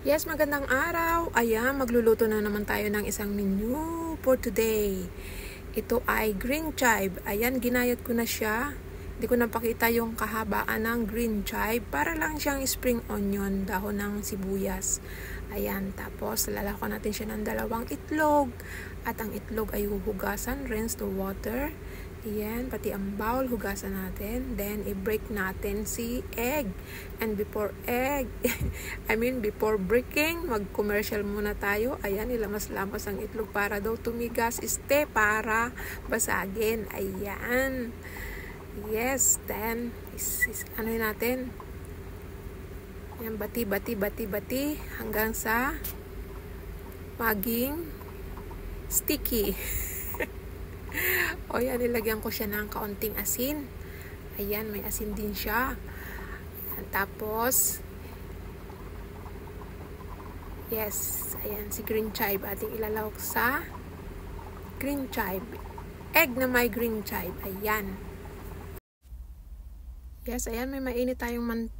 Yes, magandang araw. Ayan, magluluto na naman tayo ng isang menu for today. Ito ay green chive. Ayan, ginayat ko na siya. Hindi ko napakita yung kahabaan ng green chive. Para lang siyang spring onion, dahon ng sibuyas. Ayan, tapos lalako natin siya ng 2 itlog. At ang itlog ay huhugasan, rinse the water. Ayan, pati ang bowl, hugasan natin. Then, i-break natin si egg. And before before breaking, mag-commercial muna tayo. Ayan, ilamas-lamas ang itlog para daw tumigas. Para basagin. Ayan. Yes, then, ano natin? Ayan, bati hanggang sa maging sticky. O yan, nilagyan ko siya ng kaunting asin. Ayan, may asin din siya. Ayan, tapos, yes, ayan, si green chive ating ilalawak sa green chive. Egg na may green chive. Ayan. Yes, ayan, may mainit tayong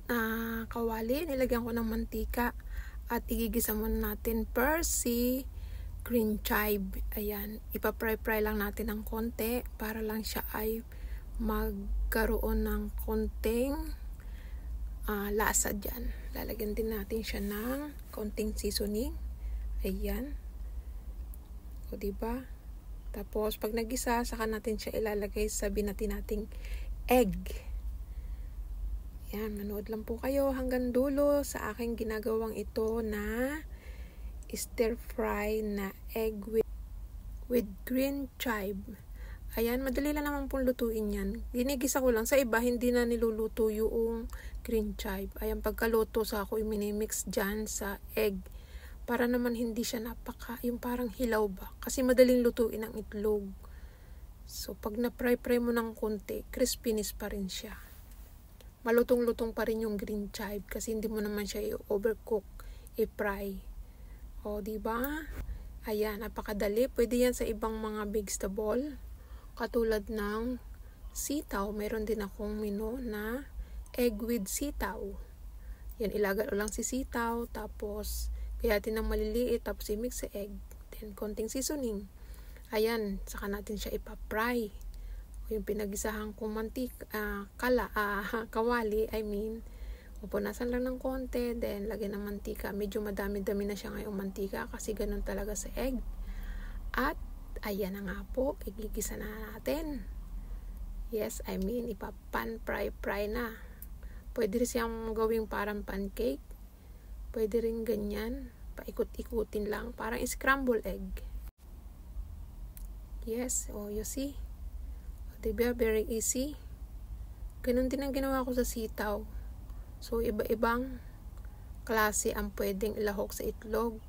kawali. Nilagyan ko ng mantika at igigisa muna natin persi green chive. Ayan, ipapry lang natin ng konti para lang siya ay magkaroon ng konting lasa dyan. Lalagyan din natin siya ng konting seasoning. Ayan. O diba? Tapos pag nagisa, saka natin siya ilalagay sa binati nating egg. Ayan, manood lang po kayo hanggang dulo sa aking ginagawang ito na stir fry na egg with green chive. Ayan, madali lang naman pong lutuin yan. Ginigisa ko lang. Sa iba, hindi na niluluto yung green chive. Ayan, pagkaluto sa ako, iminimix dyan sa egg. Para naman hindi siya yung parang hilaw ba. Kasi madaling lutuin ang itlog. So, pag na-fry mo ng konti, crispiness pa rin siya. Malutong-lutong pa rin yung green chive kasi hindi mo naman siya i-overcook, i-fry. O, diba? Ayan, napakadali. Pwede yan sa ibang mga vegetable. Katulad ng sitaw. Meron din akong menu na egg with sitaw. Yan, ilagay lang si sitaw. Tapos, gayatin ng maliliit. Tapos, i-mix sa egg. Then, konting seasoning. Ayan, saka natin siya ipapry. O, yung pinagisahan kong kawali, pupunasan lang ng konti, then lagyan ng mantika. Medyo madami-dami na siya ngayong mantika kasi ganun talaga sa egg. At, ayan na nga po, igigisa na natin. Yes, ipapan-fry na. Pwede rin siyang gawing parang pancake. Pwede rin ganyan, paikot-ikutin lang, parang scramble egg. Yes, you see? Diba, very easy. Ganun din ang ginawa ko sa sitaw. So, iba-ibang klase ang pwedeng ilahok sa itlog.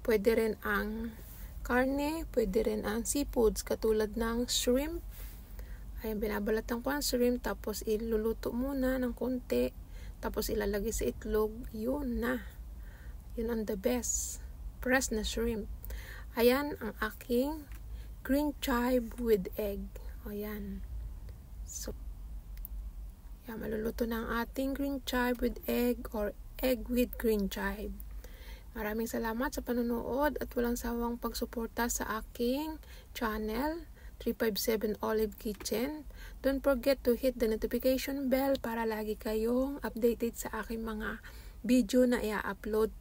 Pwede rin ang karne, pwede rin ang seafoods, katulad ng shrimp. Ayan, binabalatan ko ang shrimp, tapos iluluto muna ng konti, tapos ilalagay sa itlog. Yun na. Yun ang the best. Press na shrimp. Ayan, ang aking green chive with egg. Ayan. So, yan, maluluto na ang ating green chive with egg or egg with green chive. Maraming salamat sa panonood at walang sawang pagsuporta sa aking channel, 357 Olive Kitchen. Don't forget to hit the notification bell para lagi kayong updated sa aking mga video na i-upload,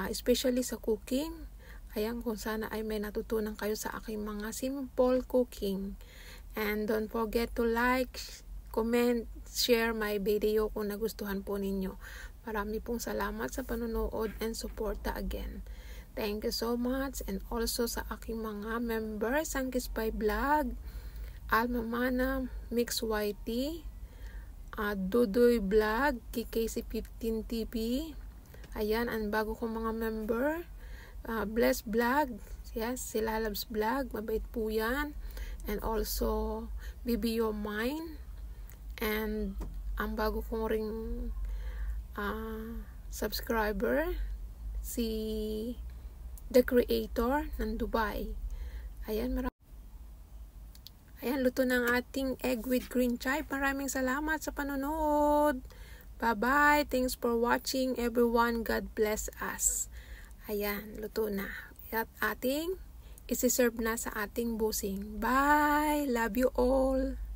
especially sa cooking. Ayan, kung sana ay may natutunan kayo sa aking mga simple cooking. And don't forget to like, comment, share my video kung nagustuhan po ninyo. Marami pong salamat sa panonood and suporta again. Thank you so much. And also sa aking mga members, ang Kispay Vlog, Alma Mana, Mix YT, Dudoy Vlog, KKC15 TV. Ayan, ang bago kong mga member, Bless Vlog, yes, si Lalabs Vlog, mabait po yan. And also, BBO Mine. And ang bago kong ring subscriber, si The Creator ng Dubai. Ayan, luto ng ating egg with green chive. Maraming salamat sa panonood. Bye-bye. Thanks for watching everyone. God bless us. Ayan, luto na. At ating isi-serve na sa ating busing. Bye! Love you all!